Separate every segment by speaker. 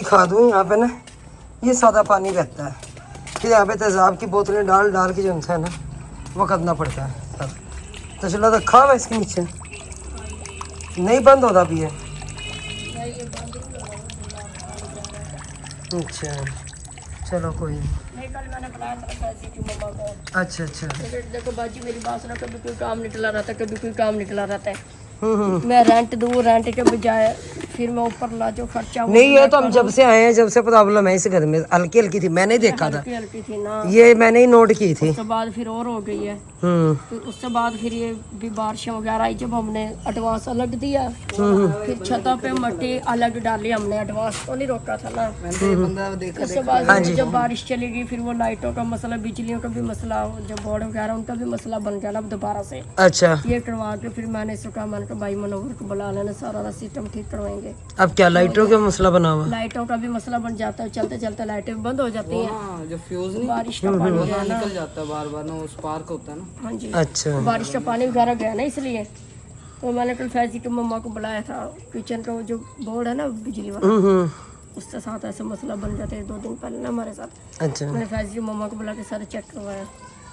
Speaker 1: दिखा दूँ। यहाँ पे ना ये सादा पानी बहता है, फिर यहाँ पे तेज़ाब की बोतलें डाल डाल के जो है ना वो करना पड़ता है सब। तो चलो रखा हुआ इसके नीचे नहीं बंद होता भी है। अच्छा चलो कोई नहीं।
Speaker 2: कल मैंने बुलाया था फैजी की मम्मा को।
Speaker 1: अच्छा अच्छा।
Speaker 2: देखो बाजी मेरी बात सुनो, कभी कोई काम निकला रहता है, कभी कोई काम निकला रहता है। मैं रेंट दूँ, रेंट के बजाय फिर मैं ऊपर ला जो खर्चा।
Speaker 1: नहीं ये तो हम जब से आए हैं जब से प्रॉब्लम है इस घर में, हल्की हल्की थी, मैंने देखा था,
Speaker 2: हल्की थी ना,
Speaker 1: ये मैंने ही नोट की थी।
Speaker 2: उसके बाद फिर और हो गई है। फिर उसके बाद फिर ये भी बारिशें वगैरह आई, जब हमने एडवांस अलग दिया, फिर छतों पे मिट्टी अलग डाली हमने, एडवांस तो नहीं रोका था ना। उसके बाद जब बारिश चलेगी फिर वो लाइटों का मसला, बिजलियों का भी मसला, जो बोर्ड वगैरह उनका भी मसला बन गया ना दोबारा से।
Speaker 1: अच्छा
Speaker 2: ये करवा के फिर मैंने इसको कहा, मैंने कहा भाई मनोहर को बुला लेना, सारा सिस्टम ठीक करवाएंगे।
Speaker 1: अब क्या लाइटों का मसला बना हुआ?
Speaker 2: लाइटों का भी मसला बन जाता है, चलते चलते लाइटें बंद हो जाती हैं।
Speaker 3: जो फ्यूज नहीं
Speaker 2: बारिश का पानी गया ना,
Speaker 3: निकल जाता है बार बार ना, वो स्पार्क होता है ना।
Speaker 2: हाँ जी,
Speaker 1: अच्छा
Speaker 2: बारिश का पानी वगैरह गया ना, इसलिए तो मैंने कल फैजी की मम्मा को बुलाया था। किचन का वो जो बोर्ड है ना बिजली वाला, उसके साथ ऐसा मसला बन जाता है 2 दिन पहले ना हमारे साथ।
Speaker 1: अच्छा
Speaker 2: मैंने फैजी की मम्मा को बुला के सारा चेक करवाया।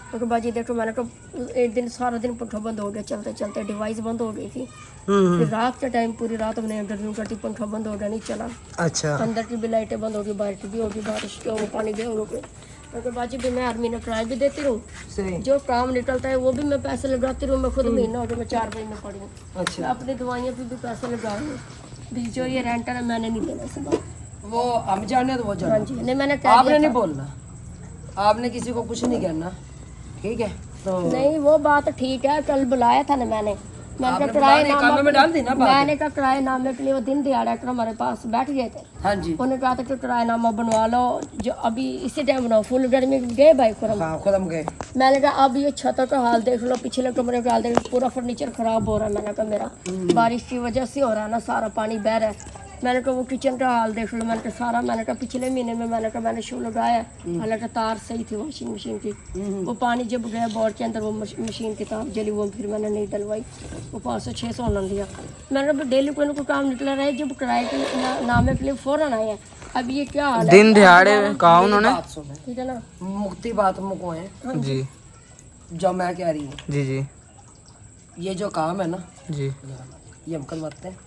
Speaker 2: क्योंकि बाजी देखो, मैंने कहा एक दिन सारा दिन पंखा बंद हो गया, चलते चलते डिवाइस बंद हो गई थी। फिर रात के टाइम पूरी रात हमने गर्मी करती, पंखा बंद हो गया, नहीं चला।
Speaker 1: अच्छा
Speaker 2: अंदर की भी लाइटें बंद होगी, बाहर की भी होगी, बारिश के वो पानी भी होगा। क्योंकि बाजी भी मैं हर महीने किराया भी देती हूँ,
Speaker 1: सही।
Speaker 2: जो काम निकलता है वो भी मैं पैसे लगाती हूँ। मैं खुद महीना हो गया मैं 4 महीने पड़ी हूँ।
Speaker 1: अच्छा
Speaker 2: मैं अपनी दवाइयों पे भी पैसे लगा रही हूँ। भी जो ये रेंट है मैंने नहीं देना इस बार।
Speaker 1: वो हम जाने तो वो
Speaker 2: हाँ
Speaker 1: जाने,
Speaker 2: जी, नहीं मैंने कह
Speaker 1: आपने
Speaker 2: दिया
Speaker 1: नहीं
Speaker 2: था।
Speaker 1: बोलना, आपने किसी को कुछ नहीं कहना, ठीक है? तो
Speaker 2: नहीं वो बात ठीक है, कल बुलाया था ना मैंने कहा
Speaker 1: आपने
Speaker 2: किराए
Speaker 1: बुलाने कानों में डाल दी ना बात।
Speaker 2: मैंने कहा किराए नामे के लिए वो दिन दिहाड़ा कर हमारे पास बैठ गए थे।
Speaker 1: हाँ जी
Speaker 2: उन्होंने कहा था कि किराएनामा बनवा लो, जो अभी इसी टाइम बनाओ, फुल गर्मी में गए भाई खुरम।
Speaker 1: हाँ खुद हम गए।
Speaker 2: मैंने कहा अब ये छतों का हाल देख लो, पिछले कमरे का हाल देख लो, पूरा फर्नीचर खराब हो रहा है। मैंने कहा मेरा बारिश की वजह से हो रहा है ना, सारा पानी बह रहा है। मैंने कहा वो किचन का हाल देख लो, मैंने कहा सारा, मैंने कहा पिछले महीने में मैंने कहा मैंने शू लगाया, हालांकि तार सही थी वॉशिंग मशीन की, वो पानी जब गया बोर्ड के अंदर वो मशीन की तार जली, वो फिर मैंने नहीं डलवाई, वो 500-600 होना दिया। मैंने कहा डेली कोई ना कोई काम निकला रहे, जब किराए के नामे के लिए फ़ौरन आए हैं। अब ये क्या हाल है,
Speaker 3: दिन दिहाड़े कहा उन्होंने।
Speaker 1: बात सुने,
Speaker 2: ठीक है ना,
Speaker 1: मुक्ति बात मुको है
Speaker 3: जी
Speaker 1: जो मैं कह रही हूँ,
Speaker 3: जी जी
Speaker 1: ये जो काम है ना
Speaker 3: जी।
Speaker 1: ये हम करवाते हैं।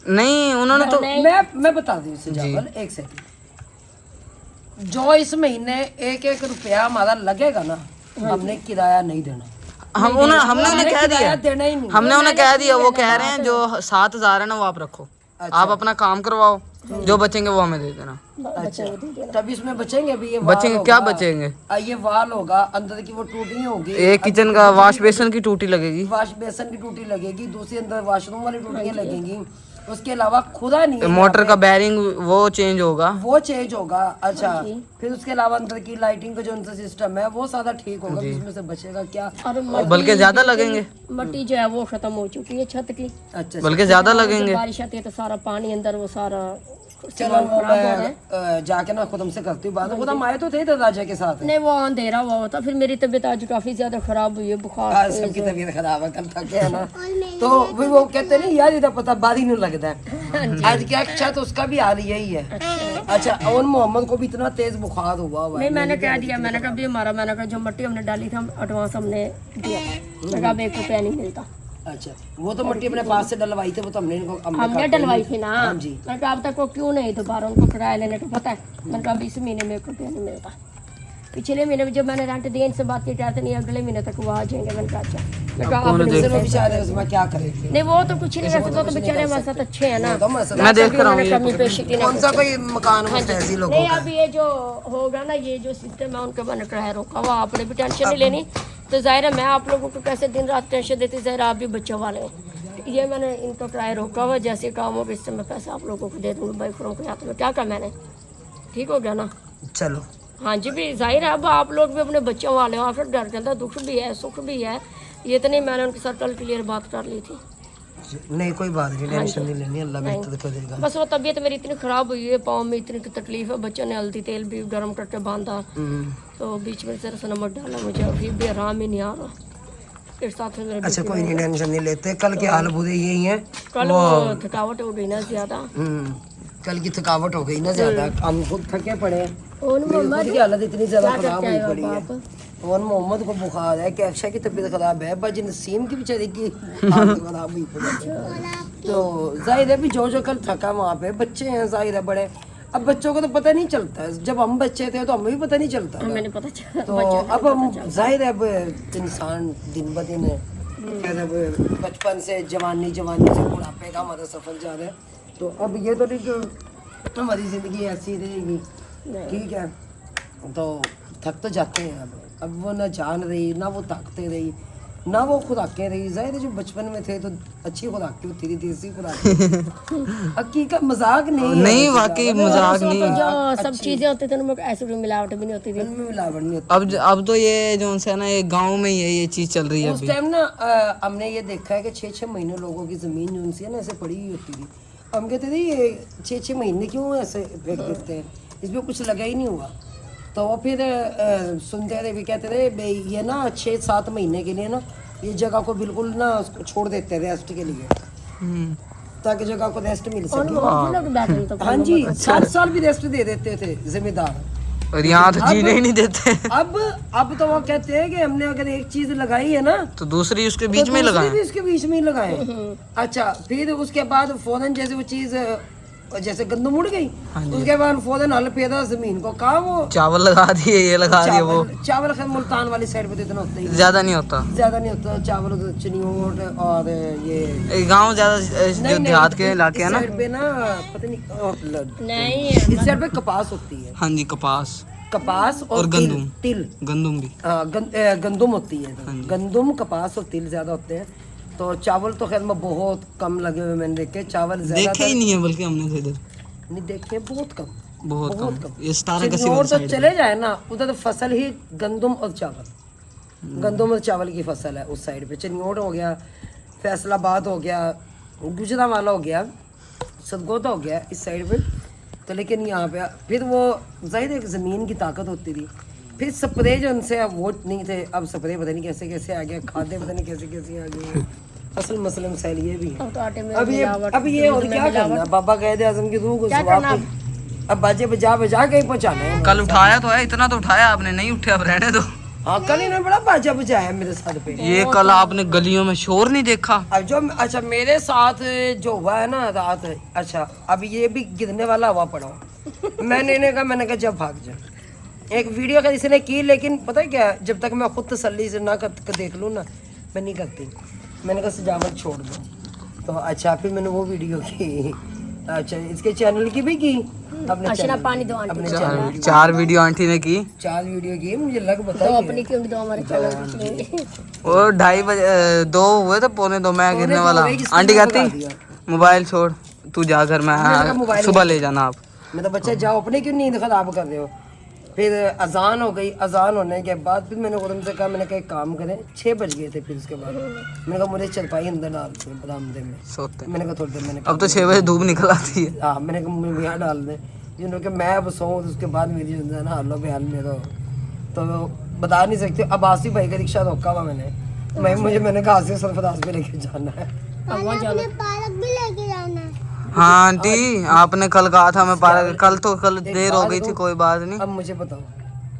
Speaker 3: नहीं उन्होंने तो
Speaker 1: मैं बता दी उससे जावल, एक सेकंड। जो इस महीने 1-1 रुपया हमारा लगेगा ना, हमने किराया नहीं देना।
Speaker 3: हमने उन्हें कह दिया,
Speaker 1: देना ही नहीं।
Speaker 3: हमने उन्हें कह दिया, वो कह रहे हैं जो 7,000 है ना वो आप रखो, आप अपना काम करवाओ, जो बचेंगे वो हमें दे देना।
Speaker 1: अच्छा तभी इसमें बचेंगे, अभी ये
Speaker 3: बचेंगे
Speaker 1: वाल
Speaker 3: क्या
Speaker 1: होगा,
Speaker 3: बचेंगे?
Speaker 1: ये वाल होगा, अंदर की वो टूटी होगी,
Speaker 3: एक किचन का वॉश बेसिन की टूटी लगेगी,
Speaker 1: वॉश बेसन की टूटी लगेगी, दूसरी अंदर वॉशरूम वाली टूटियां लगेंगी, उसके अलावा खुदा नहीं है,
Speaker 3: मोटर का बैरिंग वो चेंज होगा,
Speaker 1: वो चेंज होगा। अच्छा फिर उसके अलावा अंदर की लाइटिंग का जो अंदर सिस्टम है वो सारा ठीक होगा, इसमें से बचेगा क्या?
Speaker 2: और
Speaker 3: बल्कि ज्यादा लगेंगे,
Speaker 2: मट्टी जो है वो खत्म हो चुकी है छत की।
Speaker 1: अच्छा
Speaker 3: बल्कि ज्यादा लगेंगे।
Speaker 2: बारिश आती है तो सारा पानी अंदर वो सारा
Speaker 1: चलो वो मैं जाके ना खुद हमसे करती हूँ बात। खुद हम आए तो थे राजा के साथ,
Speaker 2: नहीं वो अंधेरा हुआ होता, फिर मेरी तबीयत आज काफी ज्यादा खराब हुई है, बुखार
Speaker 1: आज सबकी तबीयत खराब है, कल थके है ना, तो भी वो कहते नहीं यार इधर पता बारी नहीं लगता है। आज क्या अच्छा तो उसका भी हाल यही है। अच्छा और मोहम्मद को भी इतना तेज बुखार हुआ हुआ है।
Speaker 2: नहीं मैंने कह दिया, मैंने कहा भी हमारा, मैंने कहा जो मट्टी हमने डाली थी एडवांस हमने दिया, मैंने कहा 1 रुपया नहीं मिलता।
Speaker 1: अच्छा वो तो मिट्टी अपने पास से डलवाई थी, वो तो
Speaker 2: हमने डलवाई थी ना। मैंने कहा अब तक वो क्यों नहीं, दोबारा उनको किराया लेने को पता है। मैंने कहा इस महीने में 1 रुपया नहीं मिलता। पिछले महीने में जब मैंने रेंट दिया इनसे बात की कहते नहीं अगले महीने तक वो आ जाएंगे। मैंने कहा अच्छा, मैं कहा
Speaker 1: उसमें क्या करेंगे? नहीं
Speaker 2: वो तो कुछ नहीं कर सकता, तो बेचारे हमारे साथ अच्छे है ना,
Speaker 3: मैं देख रहा हूँ
Speaker 2: कमी पेशी की ना।
Speaker 1: कौन सा कोई मकान में ऐसी लोगों
Speaker 2: नहीं अब ये जो होगा ना, ये जो सिस्टम है उनका मैंने किराया रोका हुआ, आपने भी टेंशन नहीं लेनी। तो जाहिर है मैं आप लोगों को कैसे दिन रात टेंशन देती, जाहिर आप भी बच्चों वाले हैं। ये मैंने इनका किराया रोका हुआ, जैसे काम होगा इससे मैं पैसा आप लोगों को दे दूँगी भाई फ्रॉम के हाथ में। क्या कहा मैंने, ठीक हो गया ना?
Speaker 1: चलो
Speaker 2: हाँ जी भी जाहिर है अब आप लोग भी अपने बच्चों वाले हो, फिर डर के अंदर दुख भी है सुख भी है। ये तो नहीं मैंने उनके साथ कल क्लियर बात कर ली थी।
Speaker 1: नहीं कोई बात नहीं, टेंशन नहीं लेनी, अल्लाह बेहतर कर देगा।
Speaker 2: बस वो तबीयत मेरी इतनी ख़राब हुई है, पाँव में इतनी तकलीफ है, बच्चों ने हल्दी तेल भी गर्म करके बांधा, तो बीच में जरा सा नमक डाला, मुझे अभी भी आराम ही नहीं आ रहा। फिर साथ में मेरा
Speaker 1: अच्छा कोई नहीं, टेंशन नहीं लेते, कल के हाल बुरे यही हैं।
Speaker 2: कल वो थकावट हो गई ना ज़्यादा,
Speaker 1: कल की थकावट हो गई ना ज्यादा, हम खुद थके पड़े हैं।
Speaker 2: और
Speaker 1: मेरी
Speaker 2: मम्मा
Speaker 1: खुद की हालत इतनी ज्यादा
Speaker 2: क्या
Speaker 1: खराब
Speaker 2: करते
Speaker 1: हुई
Speaker 2: हैं
Speaker 1: पड़ी है।
Speaker 2: बाप?
Speaker 1: और मोहम्मद को बुखार है कि अक्षय की तबीयत खराब है, बाजी नसीम की बेचारी की हालत खराब हुई पड़ी है। तो जाहिर है भी जो कल थका वहाँ पे, बच्चे हैं जाहिर है बड़े, अब बच्चों को तो पता नहीं चलता है, जब हम बच्चे थे तो हमें भी पता नहीं चलता था।
Speaker 2: मैंने पता चला
Speaker 1: तो अब हम जाहिर है अब इंसान दिन ब दिन फिर अब बचपन से जवानी से बुढ़ापे का हमारा सफर जा रहा है। तो अब ये तो नहीं कि हमारी ज़िंदगी ऐसी रहेगी, ठीक है। तो थक तो जाते हैं अब वो ना जान रही, ना वो ताकते रही, ना वो खुराकें रही। जाहिर है जो बचपन में थे तो अच्छी खुराकें होती थी, देसी खुराकें। हकीकत मजाक नहीं है,
Speaker 3: नहीं वाकई मजाक नहीं है।
Speaker 2: जो सब चीजें होती थी उनमें ऐसी कोई मिलावट भी नहीं होती थी।
Speaker 1: इनमें मिलावट नहीं होती।
Speaker 3: अब तो ये जो है ना, ये गांव में ही है ये चीज चल रही है
Speaker 1: उस
Speaker 3: अभी।
Speaker 1: टाइम ना हमने ये देखा है कि 6-6 महीने लोगों की जमीन जो उनसी है ना ऐसे पड़ी हुई होती थी। हम कहते थे ये 6-6 महीने क्यों ऐसे फेंक देते हैं, इसमें कुछ लगा ही नहीं हुआ। तो वो फिर सुनते थे भी, कहते थे भाई ये ना 6-7 महीने के लिए ना ये जगह को बिल्कुल ना उसको छोड़ देते हैं रेस्ट के लिए, ताकि जगह को रेस्ट मिल सके। हाँ जी, 7 साल भी रेस्ट दे देते थे जिम्मेदार।
Speaker 3: और यहाँ तो जीने ही नहीं देते।
Speaker 1: अब तो वो कहते हैं कि हमने अगर एक चीज लगाई है ना
Speaker 3: तो दूसरी उसके बीच में लगाए।
Speaker 1: भी उसके बीच में ही लगाए। अच्छा, फिर उसके बाद फौरन जैसे वो चीज जैसे गंदम उड़ गई, उसके बाद फौरन हल पैदा जमीन को कहा वो
Speaker 3: चावल लगा दिए, ये लगा दिए वो।
Speaker 1: चावल खैर मुल्तान वाली साइड पे तो इतना होता ही
Speaker 3: ज्यादा नहीं होता,
Speaker 1: ज्यादा नहीं होता चावल, चनियोट और ये
Speaker 3: गांव ज्यादा जो देहात के इलाके है ना,
Speaker 1: साइड पे ना पता नहीं
Speaker 2: नहीं
Speaker 1: इस साइड पे कपास होती है।
Speaker 3: हाँ जी, कपास
Speaker 1: और
Speaker 3: गंदम।
Speaker 1: तिल
Speaker 3: गंदम भी
Speaker 1: गंदम होती है। गंदम, कपास और तिल ज्यादा होते हैं। तो चावल तो खैर में बहुत कम लगे हुए मैंने देखे, चावल
Speaker 3: देखे ही नहीं है बल्कि हमने तो इधर
Speaker 1: नहीं देखे, बहुत कम।
Speaker 3: बहुत कम। ये 17
Speaker 1: चिन्नौर तो चले जाए ना उधर तो फसल ही गंदम और चावल, गंदम और चावल की फसल है उस साइड पे। चिन्नौर हो गया, फैसलाबाद हो गया, गुजरांवाला हो गया, सदगोता हो गया इस साइड पे। तो लेकिन यहाँ पे फिर वो जाहिर है ज़मीन की ताकत होती थी। फिर स्प्रे जो उनसे अब वो नहीं थे, अब स्प्रे पता नहीं कैसे कैसे आ गया, खादे पता नहीं कैसे कैसे आ गए। असल मसले मसाइल ये भी है। अब ये और क्या करना, बाबा कायदे आज़म की रूह को सवाब अब बाजे बजा के पहुँचाना है।
Speaker 3: कल उठाया तो है, इतना तो उठाया आपने, नहीं उठे अब रहने दो।
Speaker 1: हाँ, कल इन्होंने बड़ा बाजा बजाया मेरे सर पे।
Speaker 3: ये कल आपने गलियों में शोर नहीं देखा?
Speaker 1: अब जो अच्छा मेरे साथ जो हुआ है ना रात, अच्छा अब ये भी गिरने वाला हुआ पड़ा। मैंने कहा जब भाग जा। एक वीडियो का इसने की, लेकिन पता है क्या, जब तक मैं खुद तसल्ली से ना कर देख लूँ ना मैं नहीं करती। मैंने कहा सजावट छोड़ दो। तो अच्छा फिर मैंने वो वीडियो की, अच्छा इसके चैनल की भी की, अपने चैनल
Speaker 2: पानी दो
Speaker 1: अपने चैनल
Speaker 3: 4 वीडियो आंटी ने की,
Speaker 1: 4 वीडियो की। मुझे लग बताइए
Speaker 2: अपनी क्यों दो हमारे चैनल
Speaker 3: वो 2:30 बजे 2 हुए थे, 1:45 मैं गिरने वाला। आंटी कहती मोबाइल छोड़, तू जा घर में सुबह ले जाना आप।
Speaker 1: मैं तो बच्चे जाओ, अपने क्यों नींद खराब कर रहे हो। फिर अजान हो गई, अजान होने के बाद फिर मैंने खुद से कहा, मैंने कहा एक काम करें, 6 बज गए थे। फिर उसके बाद मैंने कहा मुझे चरपाई अंदर डाल दे बरामदे में
Speaker 3: सोते।
Speaker 1: मैंने कहा थोड़ी देर, मैंने
Speaker 3: अब तो 6 बजे धूप निकल आती है।
Speaker 1: हाँ, मैंने कहा मुझे यहाँ डाल दे, जिन्होंने कि मैं अब सोऊँ तो उसके बाद मेरी जो ना हालो बयान में तो बता नहीं सकते। अब आसिफ भाई का रिक्शा रोका हुआ मैंने कहा आसिफ सरफराज पे लेके जाना है,
Speaker 2: पार्क भी लेके जाना है।
Speaker 3: हाँ आंटी, आपने कल कहा था मैं पार्क, कल देर हो गई थी, कोई बात नहीं।
Speaker 1: अब मुझे बताओ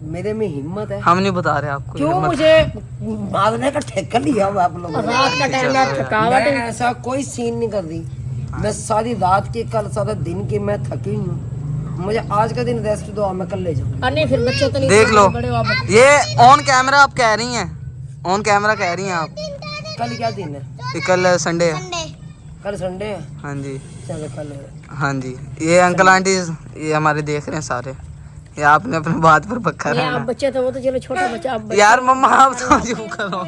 Speaker 1: मेरे में हिम्मत है?
Speaker 3: हम नहीं बता रहे आपको,
Speaker 1: क्यों मुझे मारने का ठेका लिया हुआ आप लोगों ने?
Speaker 2: रात का टाइम है, थकावट
Speaker 1: मैं ऐसा कोई सीन नहीं कर दी। मैं सारी रात की, कल सारा दिन की मैं थकी हूँ। मुझे आज का दिन रेस्ट दो, मैं कल ले जाऊंगा।
Speaker 2: नहीं फिर बच्चे तो नहीं
Speaker 3: देख लो,
Speaker 2: बड़े वापस।
Speaker 3: ये ऑन कैमरा आप कह रही हैं, ऑन कैमरा कह रही हैं आप।
Speaker 1: कल क्या दिन है?
Speaker 3: ये कल संडे है।
Speaker 1: कल संडे है।
Speaker 3: हाँ जी,
Speaker 1: चलो कल।
Speaker 3: हाँ जी, ये अंकल आंटी ये हमारे देख रहे हैं सारे। ये आपने अपने बात पर पक्का
Speaker 2: नहीं, आप
Speaker 3: रहना।
Speaker 2: बच्चे तो वो तो चलो छोटा बच्चा, आप
Speaker 3: यार मम्मा आप तो चुप करो।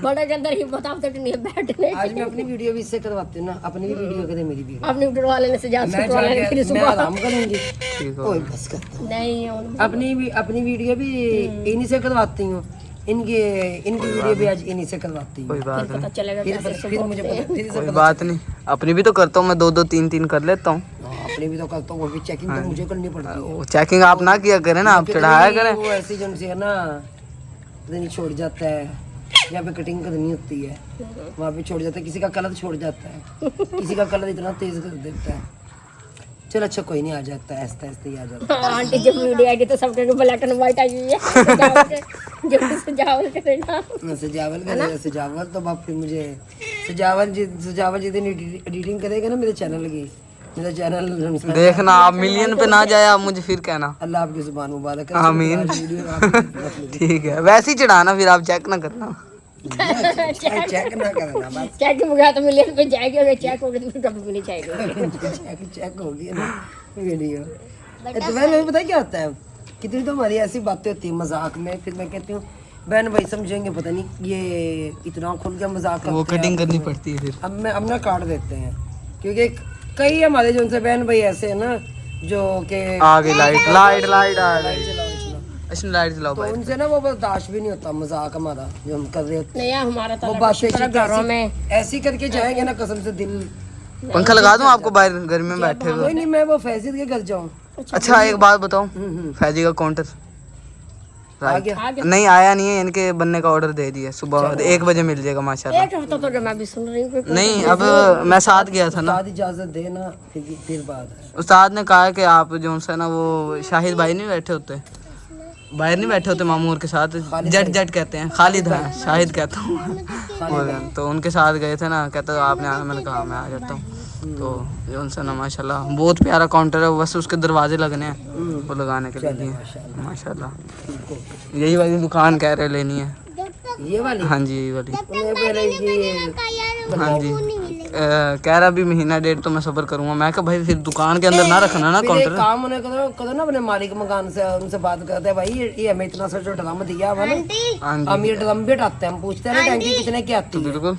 Speaker 2: बड़े के अंदर हिम्मत आप तक नहीं है बैठने।
Speaker 1: आज मैं अपनी वीडियो भी इससे करवाती हूँ ना, अपनी भी वीडियो करे मेरी भी।
Speaker 2: अपने वीडियो वाले ने से जा
Speaker 1: मैं
Speaker 2: वाले ने फिर
Speaker 1: मैं
Speaker 2: सुबह
Speaker 1: आराम करूंगी।
Speaker 3: ठीक हो,
Speaker 1: ओए बस कर।
Speaker 2: नहीं
Speaker 1: अपनी वीडियो भी इन्हीं से करवाती हूँ, इनकी वीडियो भी आज इन्हीं से करवाती हूँ।
Speaker 3: कोई बात
Speaker 2: पता
Speaker 3: नहीं,
Speaker 2: चलेगा
Speaker 1: फिर मुझे पता, फिर
Speaker 3: कोई बात नहीं। अपनी भी तो करता हूँ मैं, 2-2 3-3 कर लेता हूँ।
Speaker 1: अपनी भी तो करता हूँ, वो भी चेकिंग तो मुझे करनी पड़ती है।
Speaker 3: वो चेकिंग आप ना किया करें ना, आप चढ़ाया करें।
Speaker 1: वो ऐसी जो है ना, नहीं छोड़ जाता है, यहाँ पे कटिंग करनी होती है वहाँ पे छोड़ जाता है, किसी का कलर छोड़ जाता है, किसी का कलर इतना तेज कर देता है। चलो अच्छा कोई नहीं, आ जाता है ऐसा ऐसे ही आ जाता
Speaker 2: हाँ, आंटी जब वीडियो आएगी तो सब कहेंगे ब्लैक एंड व्हाइट आई हुई है जो सजावल करेगा।
Speaker 1: है। सजावल करेगा, सजावल तो बाप फिर मुझे सजावल जिस दिन एडिटिंग करेगा ना मेरे चैनल की, मेरा चैनल
Speaker 3: देखना आप मिलियन पे ना जाए, आप मुझे फिर कहना।
Speaker 1: अल्लाह आपकी जुबान मुबारक करे।
Speaker 3: आमीन।
Speaker 1: वीडियो
Speaker 3: ठीक है, वैसे ही चढ़ाना, फिर आप चेक ना करना।
Speaker 1: चेक ना करना बस।
Speaker 2: चेक मंगा तो मिलियन पे जाएगी, अगर चेक हो गया तो फिर कभी भी नहीं जाएगी।
Speaker 1: चेक हो गया ना वीडियो। तो मैं पता क्या होता है, कितनी तो हमारी ऐसी बातें होती है मजाक में, फिर मैं कहती हूँ बहन भाई समझेंगे पता नहीं ये इतना खुल के मजाक करते हैं।
Speaker 3: वो कटिंग करनी पड़ती है फिर।
Speaker 1: अब ना काट देते हैं, क्योंकि कई हमारे जो उनसे बहन भाई ऐसे हैं ना जो कि
Speaker 3: आगे लाइट लाइट लाइट आ गई।
Speaker 1: चलाओ
Speaker 3: अच्छा लाइट चलाओ
Speaker 1: तो
Speaker 3: भाई।
Speaker 1: उनसे ना वो बर्दाश्त भी नहीं होता मजाक हमारा जो हम कर रहे होते
Speaker 2: नहीं यार, हमारा
Speaker 1: वो
Speaker 2: तो
Speaker 1: बातें
Speaker 2: घरों में
Speaker 1: ऐसी करके जाएंगे ना कसम से दिल।
Speaker 3: पंखा लगा दूं आपको, बाहर गर्मी में बैठे हुए।
Speaker 1: कोई नहीं, मैं वो फैजिद के घर जाऊँ।
Speaker 3: अच्छा एक बात बताऊं, फैजी का काउंटर
Speaker 1: आ गया।
Speaker 3: नहीं आया नहीं है, इनके बनने का ऑर्डर दे दिया, सुबह 1 बजे मिल जाएगा माशाल्लाह।
Speaker 2: एक हफ्ता तो जो मैं भी सुन रही हूँ
Speaker 3: नहीं अब मैं साथ गया था ना,
Speaker 1: उस्ताद इजाजत देना फिर बात है।
Speaker 3: उस्ताद ने कहा कि आप जो है ना वो शाहिद भाई नहीं बैठे होते, बाहर नहीं बैठे होते मामूर के साथ, जट जट कहते हैं, खालिद है, शाहिद कहता हूँ। तो उनके साथ गए थे ना, कहते आपने आना, मैंने कहा मैं आ जाता हूँ। तो जो उनसे ना माशाल्लाह बहुत प्यारा काउंटर है, बस उसके दरवाजे लगने हैं वो लगाने के लिए माशाल्लाह। यही वाली दुकान कह रहे लेनी है,
Speaker 1: ये वाली।
Speaker 3: हाँ जी यही वाली।
Speaker 1: ये
Speaker 3: हाँ जी कह रहा भी महीना डेढ़ तो मैं सब्र करूंगा। मैं कहा भाई फिर दुकान के अंदर ना रखना ना काउंटर।
Speaker 1: काम होने कदो ना अपने मालिक मकान से उनसे बात करते हैं, भाई ये हमें इतना सा जो ड्रम दिया हुआ ना,
Speaker 3: हाँ जी
Speaker 1: हम ये ड्रम भी हटाते हैं, हम पूछते हैं ना टैंकी कितने की आती है,
Speaker 3: बिल्कुल।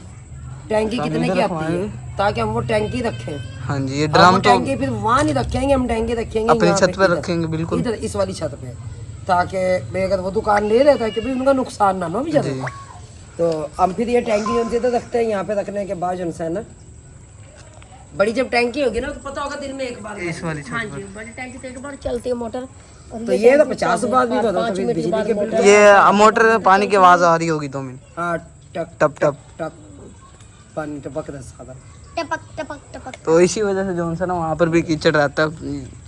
Speaker 1: टैंकी कितने की आती है, ताकि हम वो टैंकी रखें।
Speaker 3: हाँ जी ये
Speaker 1: हम
Speaker 3: ड्रम
Speaker 1: वो
Speaker 3: तो
Speaker 1: टैंकी फिर वहाँ नहीं रखेंगे, हम टैंकी रखेंगे
Speaker 3: अपनी
Speaker 1: यहाँ
Speaker 3: छत पे
Speaker 1: इधर,
Speaker 3: रखेंगे बिल्कुल।
Speaker 1: इधर इस वाली छत पे, ताकि भाई अगर वो दुकान ले लेता है कि भाई उनका नुकसान ना हो बेचारा। तो हम फिर ये टैंकी उनसे तो रखते हैं यहाँ पे, रखने के बाद उनसे है ना बड़ी जब टैंकी होगी ना तो पता होगा दिन में एक बार।
Speaker 3: इस वाली छत
Speaker 2: हाँ जी, बड़ी टैंकी से एक बार चलती है मोटर। और
Speaker 1: तो ये तो 50 बार भी होता है बिजली के बिल।
Speaker 3: पर ये मोटर पानी की आवाज आ रही होगी 2 मिनट।
Speaker 1: हाँ टक
Speaker 3: टप टप
Speaker 1: टक पानी टपक रहा सादा।
Speaker 2: टपक टपक टपक।
Speaker 3: तो इसी वजह से जो है ना वहाँ पर भी कीचड़ रहता है।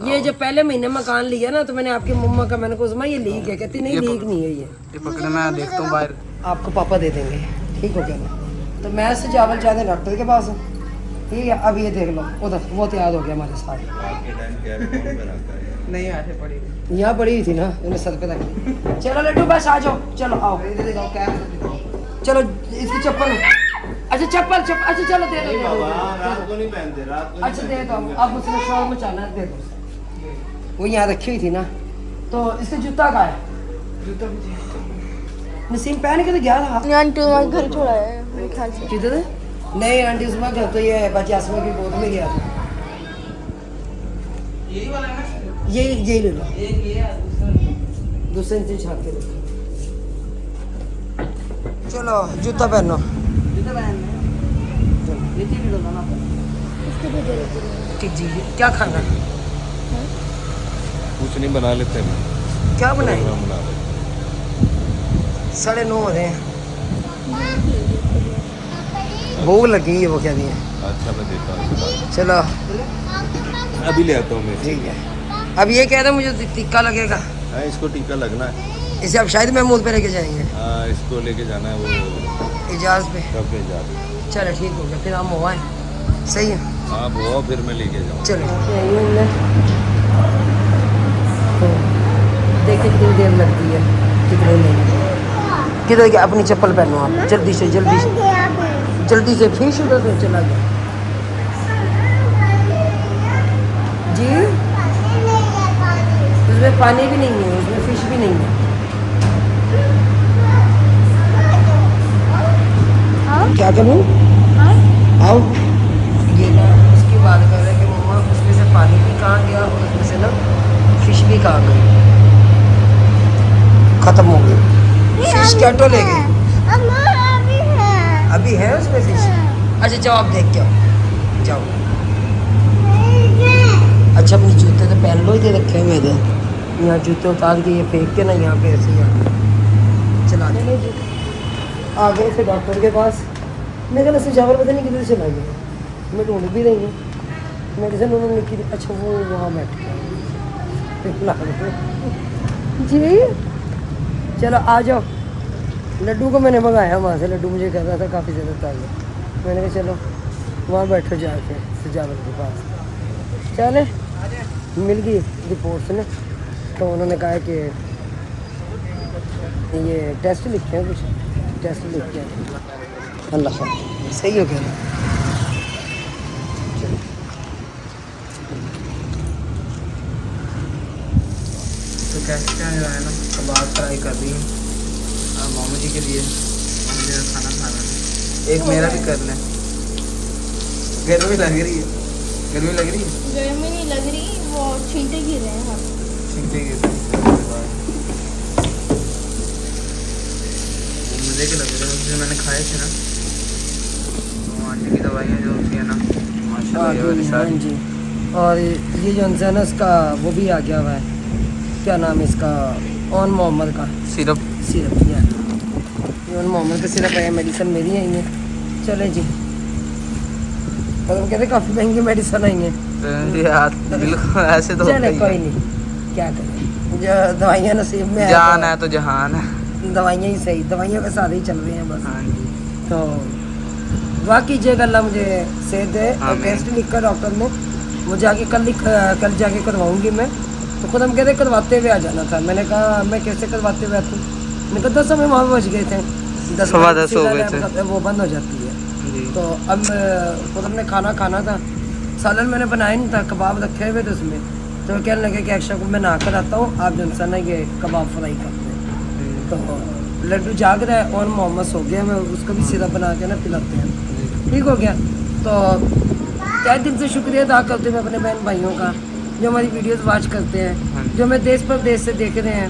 Speaker 1: ये जब पहले महीने मकान लिया ना तो मैंने आपकी मम्मा का मैंने को ये लीक है, कहती नहीं लीक नहीं है
Speaker 3: ये पकड़े, मैं देखता हूँ बाहर।
Speaker 1: आपको पापा दे देंगे, ठीक हो गया ना। तो मैं से चावल चाहते डॉक्टर के पास, ठीक है। अब ये देख लो उधर वो तैयार हो गया हमारे साथ।
Speaker 3: नहीं ऐसे पड़ी
Speaker 1: यहाँ पड़ी हुई थी ना, इन्हें सर पे रख। चलो लड्डू बस आ जाओ, चलो आओ। चलो इसकी चप्पल, अच्छा चप्पल अच्छा चलो दे दो,
Speaker 4: रात को नहीं पहनते, रात को
Speaker 1: अच्छा दे दो। अब उसने शोर मचाना है, दे दो। वो यहाँ रखी हुई थी ना, तो इसका जूता कहाँ है? जूता नसीम पहन के तो गया था।
Speaker 2: आंटी हमारे घर छोड़ा है मेरे ख्याल से।
Speaker 1: किधर? नहीं आंटी उसमें घर तो ये बच्चे आसमा की गोद में गया था।
Speaker 3: यही वाला है ना,
Speaker 1: यही ले लो,
Speaker 3: ये
Speaker 1: दूसरे इंच छाप के रखो। चलो जूता पहनो। ठीक जी, क्या खाना?
Speaker 4: कुछ नहीं बना लेते हैं,
Speaker 1: क्या बनाए?
Speaker 4: बना लेते
Speaker 1: 9:30 हो रहे हैं, भूख लगी है। वो क्या दिए?
Speaker 4: हैं। अच्छा मैं देता हूँ,
Speaker 1: चलो
Speaker 4: अभी ले आता हूँ मैं।
Speaker 1: ठीक है। अब ये कह रहे मुझे टिक्का लगेगा,
Speaker 4: हाँ इसको टीका लगना है।
Speaker 1: इसे अब शायद महमूद पे लेके जाएंगे,
Speaker 4: हाँ इसको लेके जाना है वो
Speaker 1: इजाज पे।
Speaker 4: कब पे जा रहे हैं।
Speaker 1: चलो ठीक हो गया, फिर हम हुआ है सही है।
Speaker 4: हाँ वो फिर मैं लेके जाऊँ।
Speaker 1: चलो तो देखते कितनी देर लगती है, कितने नहीं। किधर गया? अपनी चप्पल पहनो आप, जल्दी से जल्दी से फिश उधर से चला गया जी। उसमें पानी भी नहीं है, उसमें फिश भी नहीं है। क्या करूँ? आओ। ये ना इसकी बात कर रहे हैं कि मम्मा उसमें से पानी भी कहाँ गया और उसमें से ना फिश भी कहाँ गई, खत्म हो गई। फिश कैटो ले गई। अभी है उसमें फिश? अच्छा जाओ आप देख के आओ, जाओ। अच्छा अपने जूते तो पहन लो, इधर रखे हुए थे, यहाँ जूते उतार के ये फेंक के ना यहाँ पे ऐसे ही चला दे। आ गए थे डॉक्टर के पास। मैं कहा सुझाव पता नहीं किधर चला गया, मैं ढूंढ भी रही हूँ। मेडिसिन उन्होंने लिखी थी। अच्छा वो वहाँ बैठ गया जी। चलो आ जाओ। लड्डू को मैंने मंगाया वहाँ से, लड्डू मुझे कह रहा था काफ़ी ज़्यादा ताज़ा। मैंने कहा चलो वहाँ बैठो जाके सजावट के पास। चले मिल गई रिपोर्ट्स ने, तो उन्होंने कहा कि ये टेस्ट लिखे हैं, कुछ टेस्ट लिखे हैं। अल्लाह सही हो गया।
Speaker 3: तो कैसे क्या जो है ना कबाब फ्राई कर दी मामू जी के लिए। मामू जी का खाना खाना है। एक मेरा भी कर लें। गर्मी लग रही है, गर्मी लग रही है।
Speaker 2: गर्मी नहीं लग रही, वो छींटे गिर रहे हैं।
Speaker 3: छींटे गिर रही हैं। मज़े के लग रहे हैं, जो मैंने खाए थे ना वो आंटी की दवाइयाँ जो होती है ना माशाल्लाह ये वाली
Speaker 1: हाँ
Speaker 3: सारी।
Speaker 1: जी। और ये जो है ना इसका वो भी आ गया हुआ है, क्या नाम है इसका, ऑन मोहम्मद का
Speaker 3: सिरप
Speaker 1: सिरप। ये ऑन मोहम्मद का सिरप है। मेडिसिन मेरी आई है। चले जी, मतलब कहते काफ़ी महंगी मेडिसिन आई है।
Speaker 3: तो ये हाथ बिल्कुल ऐसे तो होता
Speaker 1: चले
Speaker 3: ही
Speaker 1: कोई
Speaker 3: है।
Speaker 1: नहीं, क्या करें, जो दवाइयाँ नसीब में
Speaker 3: जान है तो जहान है।
Speaker 1: दवाइयाँ ही सही, दवाइयों के साथ ही चल रहे हैं बस।
Speaker 3: हाँ जी।
Speaker 1: तो दुआ कीजिएगा अल्लाह मुझे सेहत दे। और
Speaker 3: आमीन।
Speaker 1: टेस्ट लिखा डॉक्टर ने, वो जाके कल जाके करवाऊंगी मैं। तो खुद हम कहते करवाते हुए आ जाना था। मैंने कहा मैं कैसे करवाते हुए आती हूँ। मैंने कहा 10 हमें वहाँ बज गए थे, 10
Speaker 3: सवा 10 हो गए थे।
Speaker 1: वो बंद हो जाती है।
Speaker 3: जी।
Speaker 1: तो अब खुद हमने खाना खाना था, सालन मैंने बनाया नहीं था, कबाब रखे हुए थे उसमें। तो कहने लगे कि एक्स्ट्रा को मैं नहा कर आता हूँ, आप जो है ना ये कबाब फ्राई करते हैं। तो लड्डू जाग रहा है और मोहम्मद सो गया, मैं उसको भी सिरप बना के ना पिलाते हैं। ठीक हो गया। तो तहे दिल से शुक्रिया अदा करते हैं अपने बहन भाइयों का जो हमारी वीडियोस वॉच करते हैं, जो हमें देश परदेश से देख रहे हैं।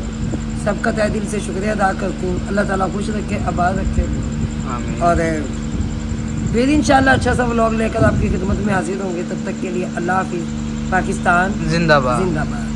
Speaker 1: सबका तहे दिल से शुक्रिया अदा करती हूँ। अल्लाह ताला खुश रखे, आबाद रखे।
Speaker 3: आमीन।
Speaker 1: और फिर इंशाल्लाह अच्छा सा व्लॉग लेकर आपकी खिदमत में हाजिर होंगे। तब तक के लिए अल्लाह हाफिज़। पाकिस्तान
Speaker 3: जिंदाबाद।
Speaker 1: जिंदाबाद।